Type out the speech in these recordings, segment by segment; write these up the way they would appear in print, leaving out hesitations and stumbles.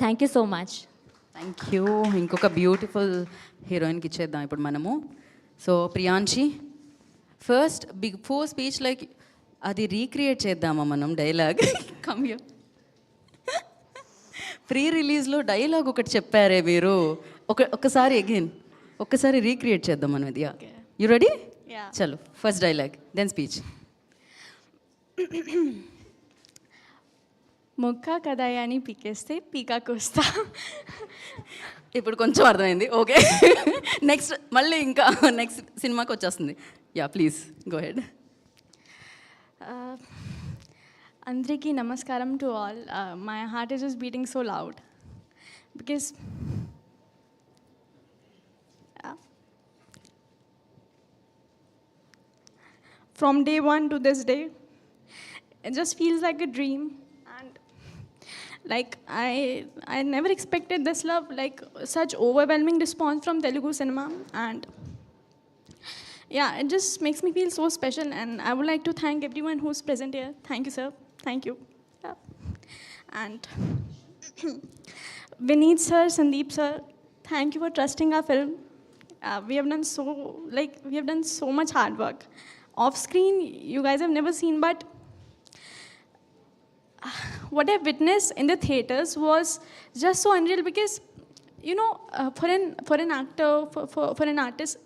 Thank you so much. Thank you. ఇంకొక beautiful హీరోయిన్కి ఇచ్చేద్దాం ఇప్పుడు మనము. So Priyanshi, first before speech like అది రీక్రియేట్ చేద్దామా మనం డైలాగ్? Come you. ప్రీ రిలీజ్లో డైలాగ్ ఒకటి చెప్పారే మీరు, ఒక్కసారి అగైన్ ఒక్కసారి రీక్రియేట్ చేద్దాం మనం ఇది. You ready? చలో, ఫస్ట్ డైలాగ్ దెన్ స్పీచ్. ముక్క కదాయాని పీకేస్తే పీకాకు వస్తా. ఇప్పుడు కొంచెం అర్థమైంది, ఓకే. నెక్స్ట్ మళ్ళీ ఇంకా నెక్స్ట్ సినిమాకి వచ్చేస్తుంది. Yeah please go head. అందరికీ నమస్కారం to all. My heart is just beating so loud because from day one to this day, it just feels like a dream. And like I never expected this love, like such overwhelming response from Telugu cinema. And yeah, it just makes me feel so special, and I would like to thank everyone who's present here. Thank you, sir. Thank you. Yeah. And Vineet sir, Sandeep sir, thank you for trusting our film. We have done so much hard work. Off screen, you guys have never seen, but what I witnessed in the theaters was just so unreal. Because you know, for an actor, for an artist,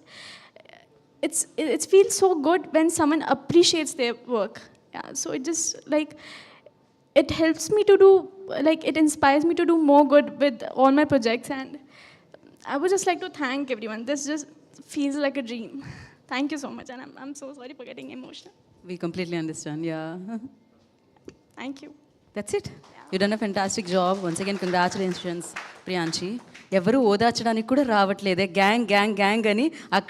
it feels so good when someone appreciates their work. Yeah, so it just like it helps me to do, like it inspires me to do more good with all my projects. And I would just like to thank everyone. This just feels like a dream. Thank you so much, and I'm so sorry for getting emotional. We completely understand, yeah. Thank you. That's it. You done a fantastic job. Once again, congratulations, Priyanshi. ఎవరు ఓదార్చడానికి కూడా రావట్లేదే, gang gang gang అని అక్కడ